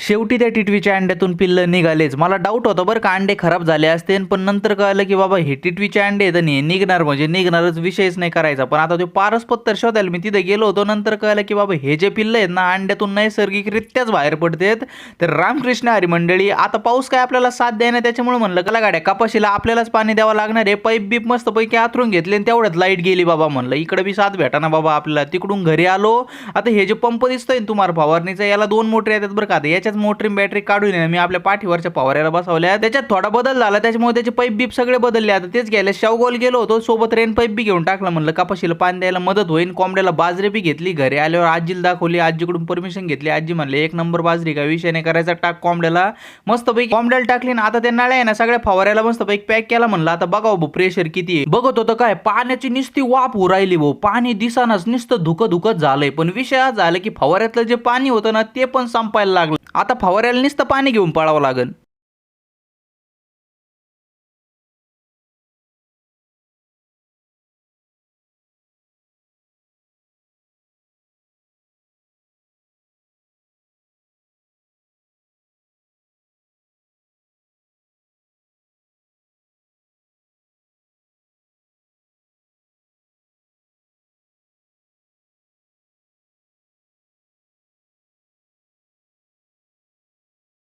शेवटी त्या टिटवीच्या अंड्यातून पिल्लं निघालेच. मला डाऊट होता बरं का अंडे खराब झाले असते, पण नंतर कळलं की बाबा हे टिटवीचे अंडे आहेत आणि हे निघणार म्हणजे निघणारच, विषयच नाही करायचा. पण आता ते पारसपत्तर शोधायला मी तिथे गेलो होतो. नंतर कळलं की बाबा हे जे पिल्लं आहेत ना अंड्यातून नैसर्गिकरित्याच बाहेर पडतात. तर रामकृष्ण हरी मंडळी, आता पाऊस काय आपल्याला साथ द्यायना, त्याच्यामुळे म्हणलं कला गाड्या कपाशीला आपल्यालाच पाणी द्यावं लागणार आहे. पाईप बीप मस्तपैकी आतरून घेतले आणि तेवढ्यात लाईट गेली बाबा. म्हणलं इकडे बी साथ भेटा ना बाबा आपल्याला. तिकडून घरी आलो. आता हे जे पंप दिसतोय तुम्हाला फवारणीचा, याला 2 मोटर येतात बरं का. याच्याच मोटरी बॅटरी काढून मी आपल्या पाठीवरच्या फवाऱ्याला बसवल्या. त्याच्यात थोडा बदल झाला, त्याच्यामुळे त्याचे पाईप बीप सगळे बदलले. आता तेच घ्यायला शावगोल गेलो होतो, सोबत रेन पाईप बी घेऊन टाकला. म्हणलं कपाशीला पाणी द्यायला मदत होईल. कोंबड्याला बाजरी बी घेतली. घरी आल्यावर आजीला दाखवली, आजीकडून परमिशन घेतली. आजी म्हणले 1 नंबर बाजरी, काय विषय नाही करायचा, टाक कोंबड्याला. मस्तपैकी कोंबड्याला टाकली ना. आता त्या नळ्या आहे ना सगळ्या फवाऱ्याला मस्तपैकी पॅक केला. म्हणलं आता बघाव भाऊ प्रेशर किती आहे. बघत होतं काय पाण्याची निस्ती वाफ उरायली भाऊ. पाणी दिसानाच नुसतं धुकं झालंय. पण विषय हा झाला की फवाऱ्यातलं जे पाणी होतं ना ते पण संपायला लागलं. आता फवाऱ्याला नुसतं पाणी घेऊन पळावं लागेल.